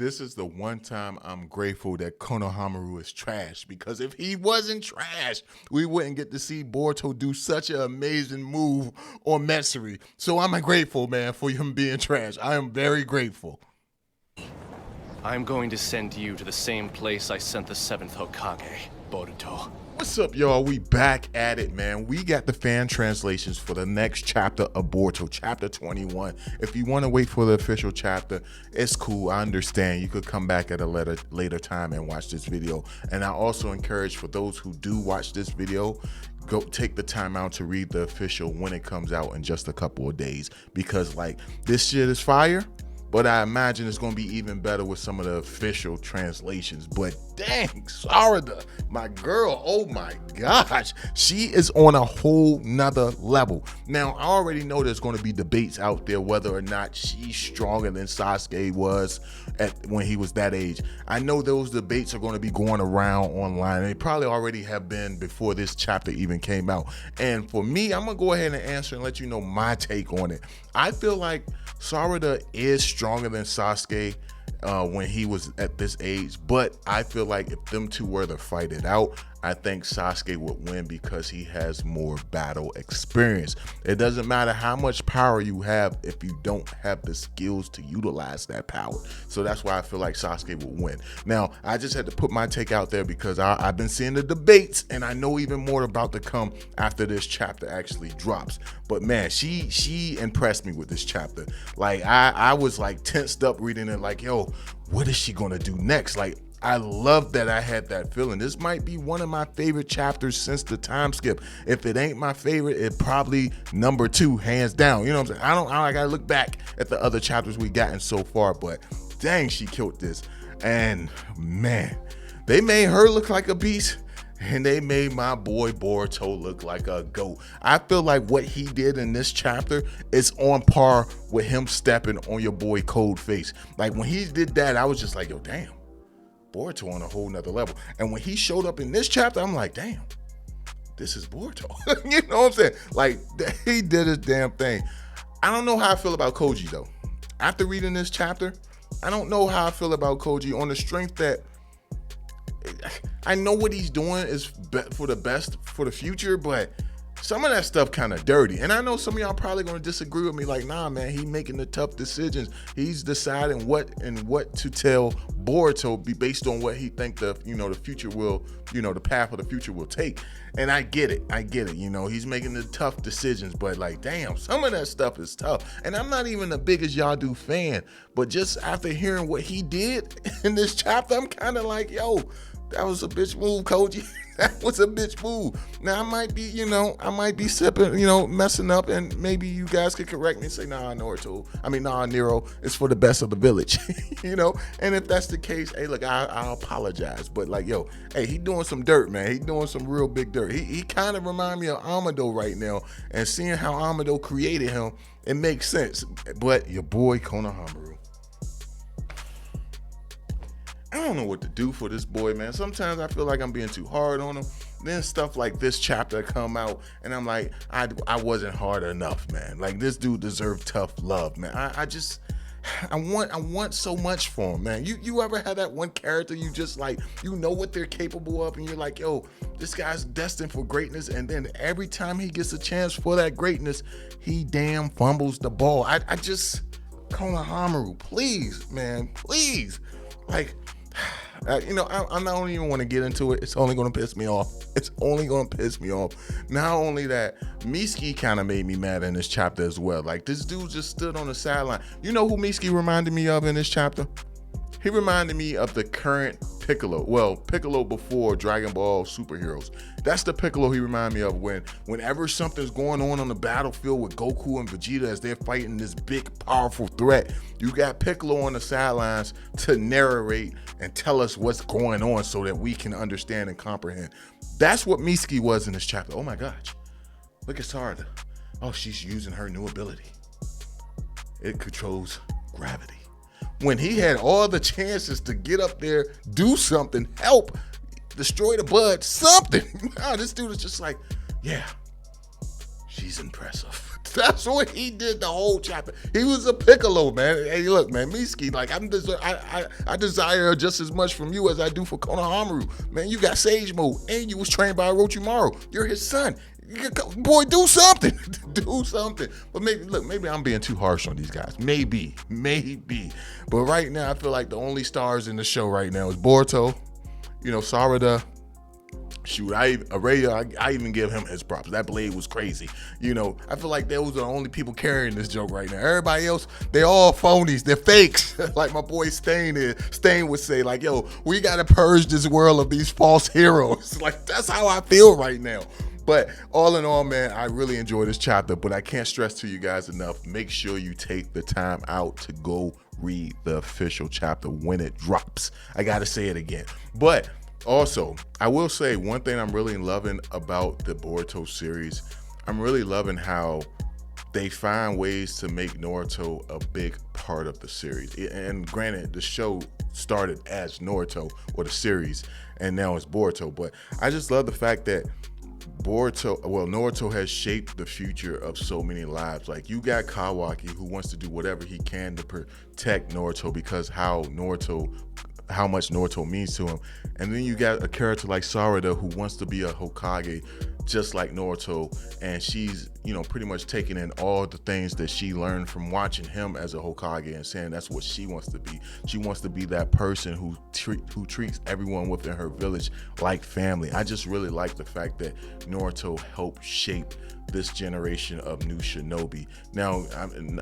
this is the one time I'm grateful that Konohamaru is trash, because if he wasn't trash, we wouldn't get to see Boruto do such an amazing move on Matsuri. So I'm grateful, man, for him being trash. I am very grateful. I'm going to send you to the same place I sent the 7th Hokage, Boruto. What's up, y'all? We back at it, man. We got the fan translations for the next chapter of Boruto, chapter 21. If you want to wait for the official chapter, it's cool. I understand. You could come back at a later time and watch this video. And I also encourage, for those who do watch this video, go take the time out to read the official when it comes out in just a couple of days, because like this shit is fire. But I imagine it's going to be even better with some of the official translations. But dang, Sarada, my girl, oh my gosh, she is on a whole nother level. Now, I already know there's going to be debates out there whether or not she's stronger than Sasuke was when he was that age. I know those debates are going to be going around online. They probably already have been before this chapter even came out. And for me, I'm going to go ahead and answer and let you know my take on it. I feel like Sarada is stronger than Sasuke when he was at this age, but I feel like if them two were to fight it out, I think Sasuke would win because he has more battle experience. It doesn't matter how much power you have if you don't have the skills to utilize that power. So that's why I feel like Sasuke will win. Now, I just had to put my take out there because I've been seeing the debates, and I know even more about to come after this chapter actually drops. But man, she impressed me with this chapter. Like I was like tensed up reading it, like, yo, what is she gonna do next? Like, I love that I had that feeling. This might be one of my favorite chapters since the time skip. If it ain't my favorite, it probably number 2, hands down. You know what I'm saying? I gotta look back at the other chapters we gotten so far, but dang, she killed this. And man, they made her look like a beast, and they made my boy Boruto look like a goat. I feel like what he did in this chapter is on par with him stepping on your boy Cold Face. Like when he did that, I was just like, yo, damn, Boruto on a whole nother level. And when he showed up in this chapter, I'm like, damn, this is Boruto. You know what I'm saying? Like, he did his damn thing. I don't know how I feel about Koji though. After reading this chapter, I don't know how I feel about Koji, on the strength that I know what he's doing is for the best for the future, but some of that stuff kind of dirty. And I know some of y'all probably gonna disagree with me, like, nah, man, he making the tough decisions. He's deciding what to tell Boruto be based on what he think the future will, the path of the future will take. And I get it. He's making the tough decisions, but like, damn, some of that stuff is tough. And I'm not even the biggest Yadu fan, but just after hearing what he did in this chapter, I'm kind of like, yo, that was a bitch move, Koji. That was a bitch move. Now I might be sipping, messing up, and maybe you guys could correct me and say, nah, Nero, it's for the best of the village, And if that's the case, hey, look, I'll apologize. But like, yo, hey, he doing some dirt, man. He doing some real big dirt. He kind of remind me of Amado right now, and seeing how Amado created him, it makes sense. But your boy Konohamaru, I don't know what to do for this boy, man. Sometimes I feel like I'm being too hard on him. Then stuff like this chapter come out, and I'm like, I wasn't hard enough, man. Like, this dude deserved tough love, man. I want so much for him, man. You ever had that one character you just like, what they're capable of, and you're like, yo, this guy's destined for greatness, and then every time he gets a chance for that greatness, he damn fumbles the ball. I just, Konohamaru, please, man, please. Like, I don't even want to get into it. It's only going to piss me off. Not only that, Mitsuki kind of made me mad in this chapter as well. Like, this dude just stood on the sideline. You know who Mitsuki reminded me of in this chapter? He reminded me of the current Piccolo. Well, Piccolo before Dragon Ball Superheroes. That's the Piccolo he reminded me of whenever something's going on the battlefield with Goku and Vegeta as they're fighting this big, powerful threat. You got Piccolo on the sidelines to narrate and tell us what's going on so that we can understand and comprehend. That's what Mitsuki was in this chapter. Oh my gosh. Look at Sarada. Oh, she's using her new ability. It controls gravity. When he had all the chances to get up there, do something, help, destroy the bud, something. Nah, this dude is just like, yeah, she's impressive. That's what he did the whole chapter. He was a Piccolo, man. Hey, look, man, Mitsuki, like I desire just as much from you as I do for Konohamaru. Man, you got Sage Mode, and you was trained by Orochimaru. You're his son. Boy, do something. Do something. But maybe I'm being too harsh on these guys. Maybe. But right now, I feel like the only stars in the show right now is Boruto, Sarada. Shoot, I even give him his props. That blade was crazy. I feel like those are the only people carrying this joke right now. Everybody else, they all phonies. They're fakes. Like my boy Stain would say, like, yo, we got to purge this world of these false heroes. Like, that's how I feel right now. But all in all, man, I really enjoy this chapter, but I can't stress to you guys enough. Make sure you take the time out to go read the official chapter when it drops. I got to say it again. But also, I will say one thing I'm really loving about the Boruto series. I'm really loving how they find ways to make Naruto a big part of the series. And granted, the show started as Naruto, or the series, and now it's Boruto. But I just love the fact that Naruto has shaped the future of so many lives. Like, you got Kawaki, who wants to do whatever he can to protect Naruto because how much Naruto means to him. And then you got a character like Sarada, who wants to be a Hokage just like Naruto, and she's pretty much taking in all the things that she learned from watching him as a Hokage and saying that's what she wants to be. She wants to be that person who treats everyone within her village like family. I just really like the fact that Naruto helped shape this generation of new shinobi. Now,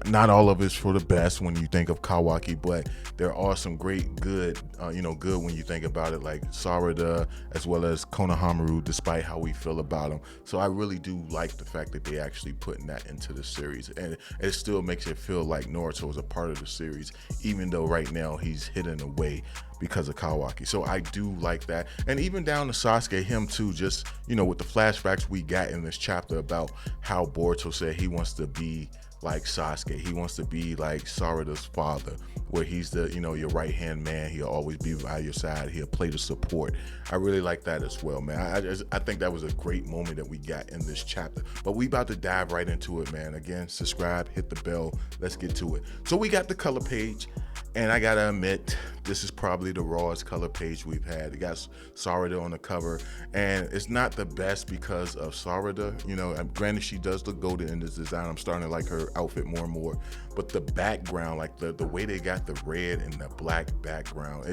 not all of it's for the best when you think of Kawaki, but there are some great good when you think about it, like Sarada as well as Konohamaru, despite how we feel about them. So I really do like the fact that they actually putting that into the series, and it still makes it feel like Naruto is a part of the series, even though right now he's hidden away because of Kawaki. So I do like that. And even down to Sasuke, him too, just, with the flashbacks we got in this chapter about how Boruto said he wants to be like Sasuke. He wants to be like Sarada's father, where he's the, your right-hand man. He'll always be by your side. He'll play the support. I really like that as well, man. I think that was a great moment that we got in this chapter. But we about to dive right into it, man. Again, subscribe, hit the bell. Let's get to it. So we got the color page. And I gotta admit, this is probably the rawest color page we've had. It got Sarada on the cover, and it's not the best because of Sarada. Granted, she does look golden in this design. I'm starting to like her outfit more and more. But the background, like the way they got the red and the black background,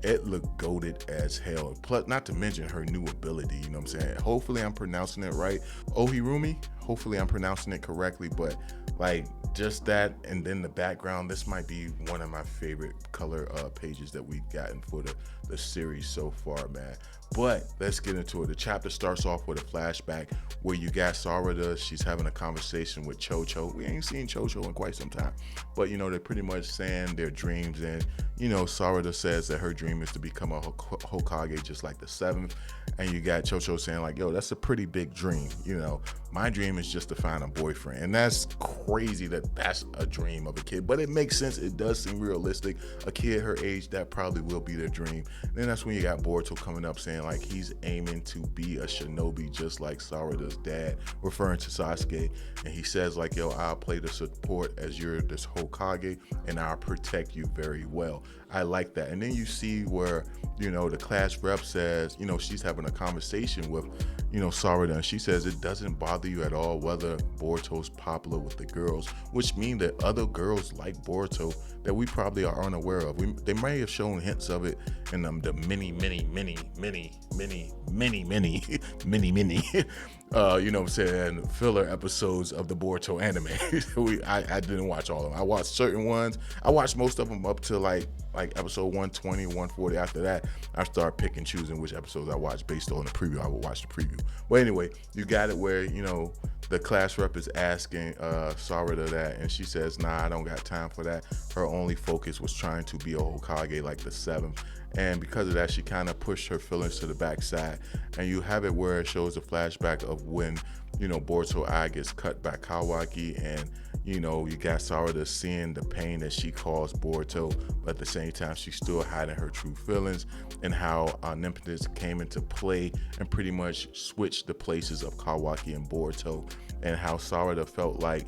it looked goated as hell. Plus, not to mention her new ability, you know what I'm saying? Hopefully I'm pronouncing it right. Ohirume, hopefully I'm pronouncing it correctly, but like just that, and then the background, this might be one of my favorite color pages that we've gotten for the series so far, man. But let's get into it. The chapter starts off with a flashback where you got Sarada. She's having a conversation with Chocho. We ain't seen Chocho in quite some time, but they're pretty much saying their dreams, and Sarada says that her dream is to become a Hokage just like the seventh, and you got Chocho saying like, yo, that's a pretty big dream. My dream is just to find a boyfriend, and that's crazy that that's a dream of a kid, but it makes sense. It does seem realistic. A kid her age, that probably will be their dream. And then that's when you got Boruto coming up saying like he's aiming to be a shinobi just like Sarada's dad, referring to Sasuke, and he says like, yo, I'll play the support as you're this Hokage, and I'll protect you very well. I like that. And then you see where the class rep says she's having a conversation with Sarada, and she says it doesn't bother you at all whether Boruto's popular with the girls, which means that other girls like Boruto that we probably are unaware of. They may have shown hints of it in the many filler episodes of the Boruto anime. I didn't watch all of them. I watched certain ones. I watched most of them up to like episode 120, 140. After that, I start picking and choosing which episodes I watch based on the preview. I will watch the preview. But anyway, you got it where, the class rep is asking Sarada that, and she says, nah, I don't got time for that. Her only focus was trying to be a Hokage like the seventh. And because of that, she kind of pushed her feelings to the backside. And you have it where it shows a flashback of when, Boruto's eye gets cut by Kawaki, and you got Sarada seeing the pain that she caused Boruto, but at the same time she's still hiding her true feelings, and how omnipotence came into play and pretty much switched the places of Kawaki and Boruto, and how Sarada felt like,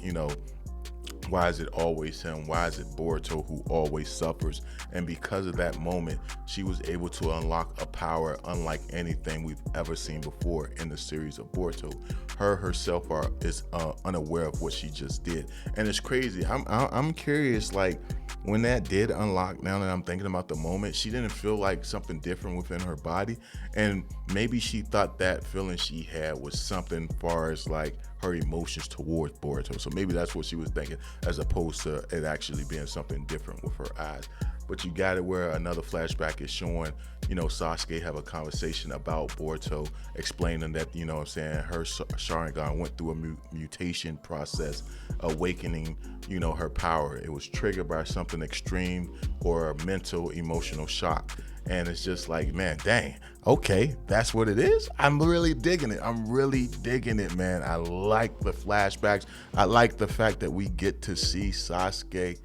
why is it always him? Why is it Boruto who always suffers? And because of that moment, she was able to unlock a power unlike anything we've ever seen before in the series of Boruto. Her herself is unaware of what she just did, and it's crazy. I'm curious, like, when that did unlock, now that I'm thinking about the moment, she didn't feel like something different within her body, and maybe she thought that feeling she had was something far as like her emotions towards Boruto. So maybe that's what she was thinking, as opposed to it actually being something different with her eyes. But you got it where another flashback is showing, Sasuke have a conversation about Boruto, explaining that, her Sharingan went through a mutation process, awakening, her power. It was triggered by something extreme or a mental, emotional shock. And it's just like, man, dang, okay, that's what it is. I'm really digging it, man. I like the flashbacks. I like the fact that we get to see Sasuke.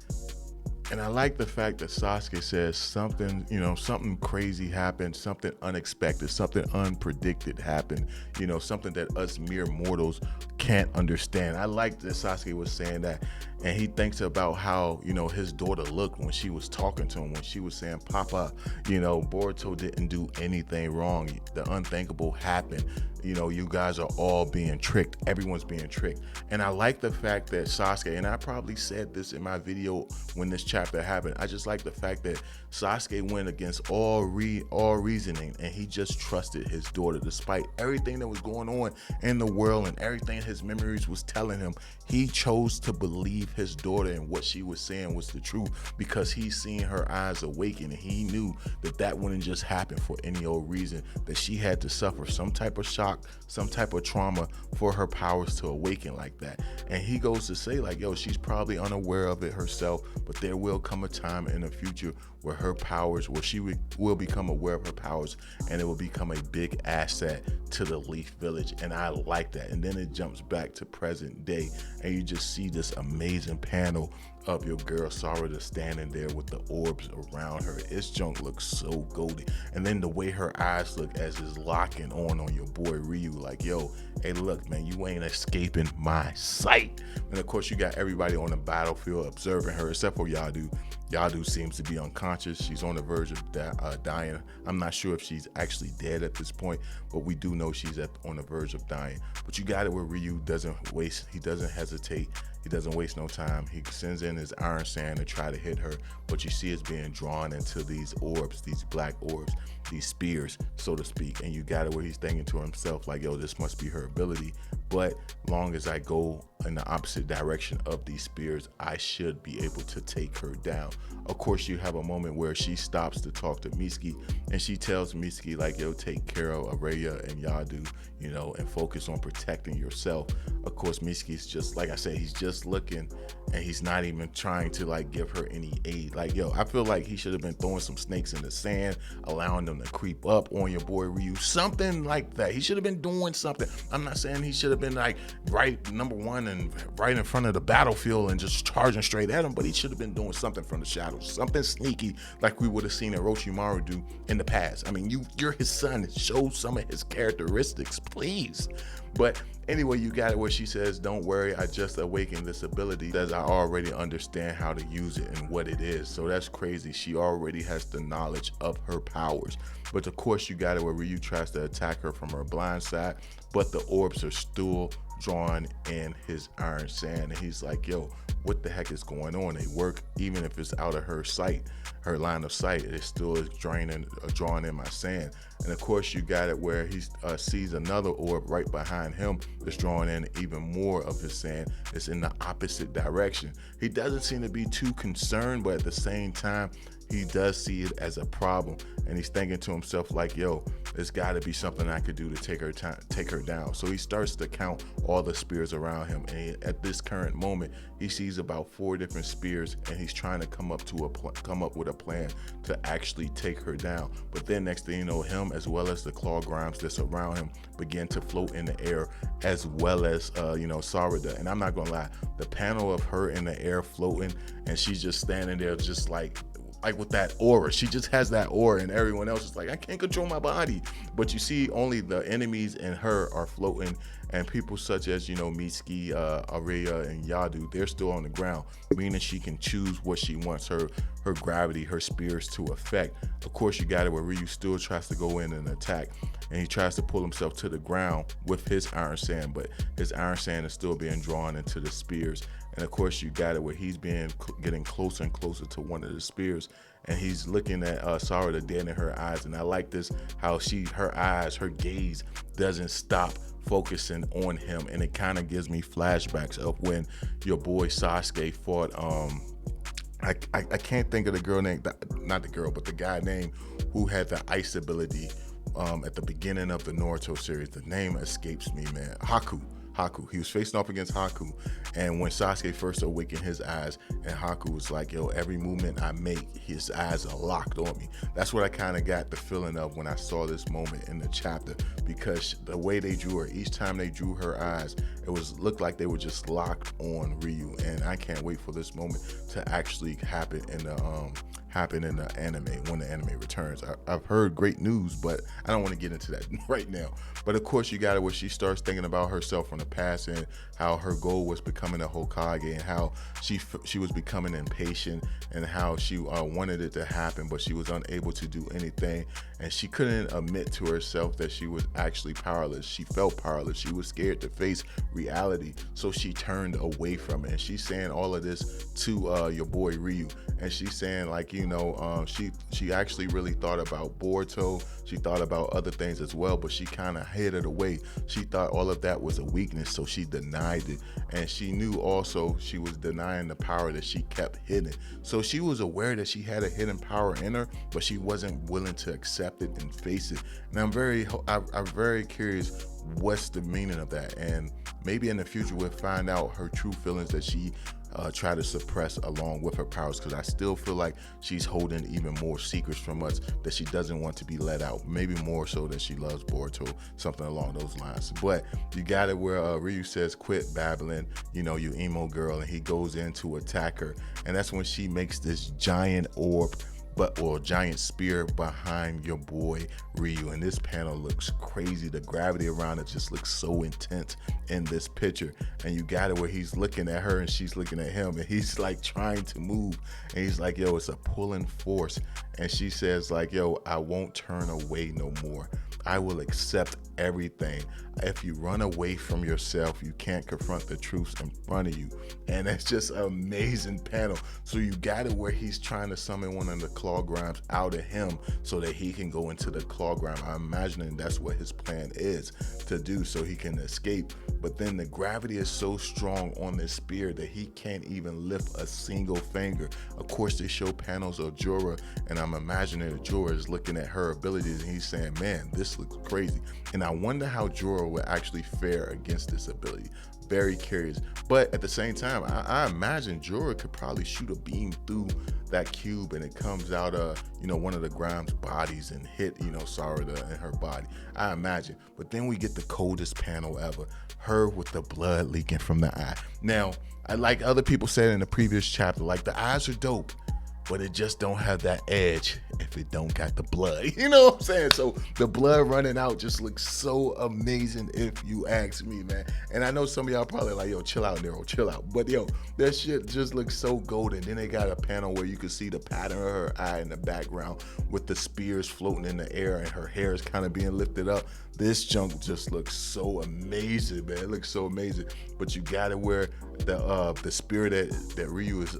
And I like the fact that Sasuke says something, something crazy happened, something unexpected, something unpredicted happened, something that us mere mortals can't understand. I like that Sasuke was saying that. And he thinks about how, his daughter looked when she was talking to him, when she was saying, Papa, Boruto didn't do anything wrong. The unthinkable happened. You guys are all being tricked. Everyone's being tricked. And I like the fact that Sasuke, and I probably said this in my video when this chapter happened, I just like the fact that Sasuke went against all reasoning, and he just trusted his daughter despite everything that was going on in the world and everything his memories was telling him. He chose to believe his daughter, and what she was saying was the truth, because he seen her eyes awaken, and he knew that wouldn't just happen for any old reason, that she had to suffer some type of shock, some type of trauma for her powers to awaken like that. And he goes to say, like, yo, she's probably unaware of it herself, but there will come a time in the future where her powers, where she will become aware of her powers, and it will become a big asset to the Leaf Village. And I like that. And then it jumps back to present day, and you just see this amazing panel of your girl Sarada standing there with the orbs around her. This junk looks so golden. And then the way her eyes look as is locking on your boy Ryu, like, yo, hey, look, man, you ain't escaping my sight. And of course, you got everybody on the battlefield observing her, except for Yadu. Yadu seems to be unconscious. She's on the verge of dying. I'm not sure if she's actually dead at this point, but we do know she's on the verge of dying. But you got it where Ryu doesn't waste, he doesn't hesitate. He doesn't waste no time. He sends in his iron sand to try to hit her. But you see it's being drawn into these orbs, these black orbs, these spears, so to speak. And you got it where he's thinking to himself, like, yo, this must be her ability. But long as I go in the opposite direction of these spears, I should be able to take her down. Of course, you have a moment where she stops to talk to Mitsuki, and she tells Mitsuki, like, yo, take care of Araya and Yadu, and focus on protecting yourself. Of course, Mitsuki's just, like I said, he's just looking, and he's not even trying to, like, give her any aid. Like, yo, I feel like he should have been throwing some snakes in the sand, allowing them to creep up on your boy Ryu, something like that. He should have been doing something. I'm not saying he should have been, like, right number one and right in front of the battlefield and just charging straight at him, but he should have been doing something from the shadows, something sneaky, like we would have seen Orochimaru do in the past. I mean, you're his son. Show some of his characteristics, please. But anyway, you got it where she says, don't worry, I just awakened this ability, as I already understand how to use it and what it is. So that's crazy. She already has the knowledge of her powers. But of course, you got it where Ryu tries to attack her from her blind side, but the orbs are still drawn in his iron sand, and he's like, yo, what the heck is going on? They work even if it's out of her sight, her line of sight. It still is drawn in my sand. And of course, you got it where he sees another orb right behind him that's drawing in even more of his sand. It's in the opposite direction. He doesn't seem to be too concerned, but at the same time, he does see it as a problem, and he's thinking to himself like, yo, there's got to be something I could do to take her down. So he starts to count all the spears around him, and at this current moment he sees about 4 different spears, and he's trying to come up with a plan to actually take her down. But then next thing you know, him as well as the claw grimes that's around him begin to float in the air, as well as Sarada. And I'm not gonna lie, the panel of her in the air floating, and she's just standing there just like with that aura. She just has that aura, and everyone else is like, I can't control my body. But you see only the enemies and her are floating, and people such as Mitsuki, Aria, and Yadu, they're still on the ground, meaning she can choose what she wants her gravity, her spears to affect. Of course, you got it where Ryu still tries to go in and attack, and he tries to pull himself to the ground with his iron sand, but his iron sand is still being drawn into the spears. And of course, you got it where he's getting closer and closer to one of the spears, and he's looking at Sarada dead in her eyes. And I like this, how her gaze doesn't stop focusing on him, and it kind of gives me flashbacks of when your boy Sasuke fought I can't think of the girl name, not the girl, but the guy name who had the ice ability at the beginning of the Naruto series. The name escapes me, man. Haku. He was facing off against Haku, and when Sasuke first awakened his eyes, and Haku was like, yo, every movement I make, his eyes are locked on me. That's what I kind of got the feeling of when I saw this moment in the chapter, because the way they drew her, each time they drew her eyes, it looked like they were just locked on Ryu. And I can't wait for this moment to actually happen in the anime, when the anime returns. I've heard great news, but I don't want to get into that right now. But of course, you got it where she starts thinking about herself from the past, and how her goal was becoming a Hokage, and how she was becoming impatient, and how she wanted it to happen, but she was unable to do anything, and she couldn't admit to herself that she was actually powerless. She felt powerless. She was scared to face reality, so she turned away from it. And she's saying all of this to your boy Ryu, and she's saying like, she actually really thought about Boruto. She thought about other things as well, but she kind of hid it away. She thought all of that was a weakness, so she denied it. And she knew also she was denying the power that she kept hidden. So she was aware that she had a hidden power in her, but she wasn't willing to accept it and face it. And I'm very curious what's the meaning of that. And maybe in the future we'll find out her true feelings that she try to suppress along with her powers, because I still feel like she's holding even more secrets from us that she doesn't want to be let out, maybe more so that she loves Boruto, something along those lines. But you got it where Ryu says, quit babbling, you emo girl, and he goes in to attack her, and that's when she makes this giant orb or giant spear behind your boy Ryu, and this panel looks crazy. The gravity around it just looks so intense in this picture, and you got it where he's looking at her and she's looking at him, and he's like trying to move, and he's like, yo, it's a pulling force, and she says like, yo, I won't turn away no more. I will accept everything. If you run away from yourself, you can't confront the truths in front of you. And it's just an amazing panel. So you got it where he's trying to summon one of the claw grimes out of him so that he can go into the claw grime. I'm imagining that's what his plan is to do, so he can escape. But then the gravity is so strong on this spear that he can't even lift a single finger. Of course, they show panels of Jorah, and I'm imagining that Jorah is looking at her abilities, and he's saying, man, this looks crazy. And I wonder how Jorah would actually fare against this ability. Very curious. But at the same time, I imagine Jorah could probably shoot a beam through that cube, and it comes out of one of the Grimes' bodies and hit Sarada and her body. I imagine. But then we get the coldest panel ever, her with the blood leaking from the eye. Now, like other people said in the previous chapter, like, the eyes are dope, but it just don't have that edge if it don't got the blood. You know what I'm saying? So the blood running out just looks so amazing, if you ask me, man. And I know some of y'all probably like, yo, chill out, Nero, chill out. But yo, that shit just looks so golden. Then they got a panel where you can see the pattern of her eye in the background with the spears floating in the air, and her hair is kind of being lifted up. This junk just looks so amazing, man. It looks so amazing. But you got it where the spear that Ryu is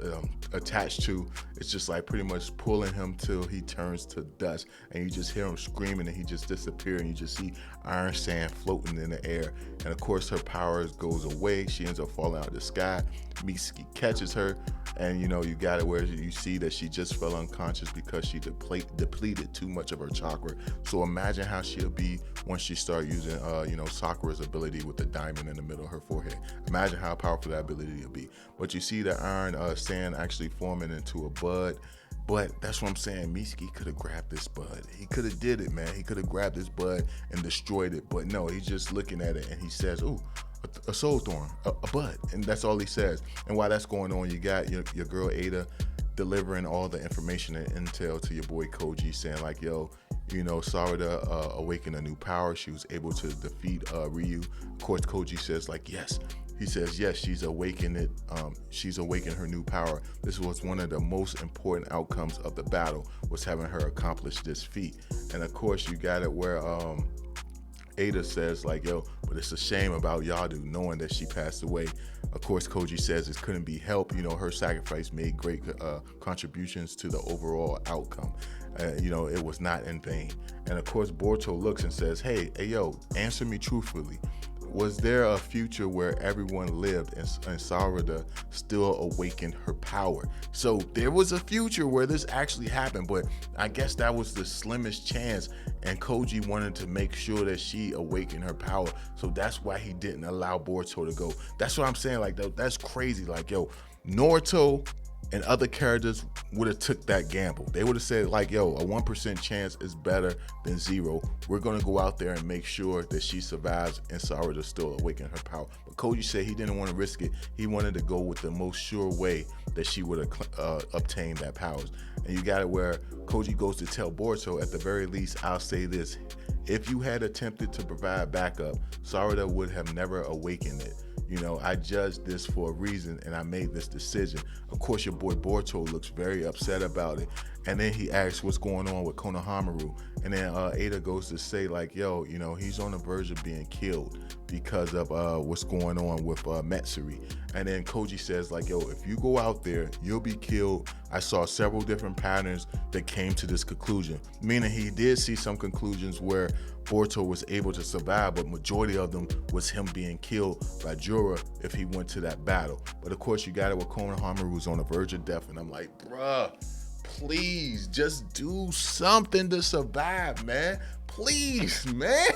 attached to, it's just just like pretty much pulling him till he turns to dust, and you just hear him screaming, and he just disappears, and you just see Iron Sand floating in the air. And of course her power goes away. She ends up falling out of the sky. Mitsuki catches her, and you got it where you see that she just fell unconscious because she depleted too much of her chakra. So imagine how she'll be once she start using Sakura's ability with the diamond in the middle of her forehead. Imagine how powerful that ability will be. But you see the Iron Sand actually forming into a bud. But that's what I'm saying. Mitsuki could have grabbed this bud. He could have did it, man. He could have grabbed this bud and destroyed it. But no, he's just looking at it and he says, ooh, a soul thorn, a bud. And that's all he says. And while that's going on, you got your girl Ada delivering all the information and intel to your boy Koji, saying like, yo, Sarada awakened a new power. She was able to defeat Ryu. Of course, Koji says like, yes. He says, yes, she's awakened it. She's awakened her new power. This was one of the most important outcomes of the battle, was having her accomplish this feat. And of course, you got it where Ada says like, yo, but it's a shame about Yadu knowing that she passed away. Of course, Koji says it couldn't be helped. Her sacrifice made great contributions to the overall outcome. It was not in vain. And of course, Boruto looks and says, hey, yo, answer me truthfully. Was there a future where everyone lived and Sarada still awakened her power? So there was a future where this actually happened, but I guess that was the slimmest chance, and Koji wanted to make sure that she awakened her power. So that's why he didn't allow Boruto to go. That's what I'm saying. Like, that's crazy. Like, yo, Naruto and other characters would have took that gamble. They would have said like, yo, a 1% chance is better than 0. We're gonna go out there and make sure that she survives and Sarada still awaken her power. But Koji said he didn't want to risk it. He wanted to go with the most sure way that she would have obtained that powers. And you got it where Koji goes to tell Boruto, at the very least, I'll say this. If you had attempted to provide backup, Sarada would have never awakened it. I judged this for a reason and I made this decision. Of course, your boy Boruto looks very upset about it. And then he asks what's going on with Konohamaru. And then Ada goes to say like, yo, he's on the verge of being killed because of what's going on with Matsuri. And then Koji says like, yo, if you go out there, you'll be killed. I saw several different patterns that came to this conclusion. Meaning he did see some conclusions where Boruto was able to survive, but majority of them was him being killed by Jura if he went to that battle. But of course, you got it with Konohamaru who's on the verge of death. And I'm like, bruh, please just do something to survive, man. Please, man.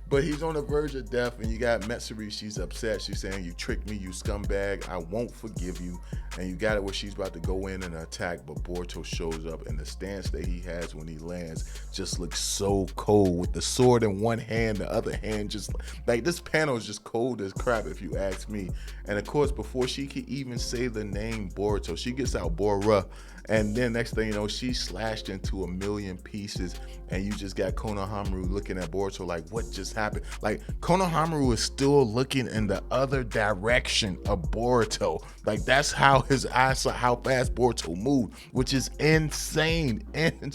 But he's on the verge of death, and you got Matsuri. She's upset. She's saying, you tricked me, you scumbag. I won't forgive you. And you got it where she's about to go in and attack, but Boruto shows up, and the stance that he has when he lands just looks so cold, with the sword in one hand, the other hand just like, this panel is just cold as crap if you ask me. And of course, before she could even say the name Boruto, she gets out Bora. And then next thing you know, she's slashed into a million pieces, and you just got Konohamaru looking at Boruto like, what just happened? Like, Konohamaru is still looking in the other direction of Boruto. Like, that's how his eyes saw how fast Boruto moved, which is insane. And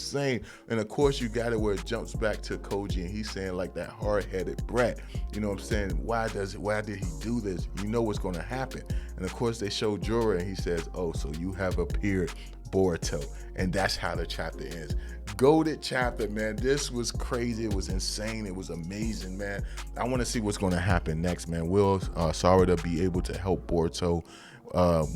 of course, you got it where it jumps back to Koji, and he's saying like that hard-headed brat. You know what I'm saying? Why did he do this? You know what's gonna happen. And of course, they show Jura, and he says, oh, so you have appeared, Boruto. And that's how the chapter ends. Goated chapter, man. This was crazy. It was insane. It was amazing, man. I want to see what's going to happen next, man. Will Sarada be able to help Boruto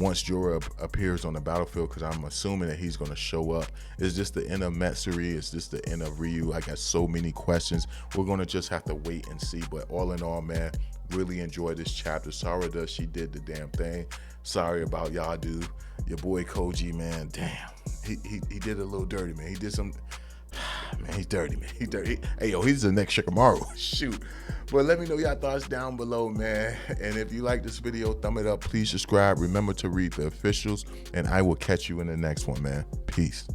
once Jura appears on the battlefield? Because I'm assuming that he's going to show up. Is this the end of Matsuri? Is this the end of Ryu? I got so many questions. We're going to just have to wait and see. But all in all, man, really enjoyed this chapter. Sarada, she did the damn thing. Sorry about y'all, dude. Your boy Koji, man, damn. He did a little dirty, man. He did some, man, he's dirty, man. He's dirty. Hey, yo, he's the next Shikamaru. Shoot. But let me know your thoughts down below, man. And if you like this video, thumb it up. Please subscribe. Remember to read the officials, and I will catch you in the next one, man. Peace.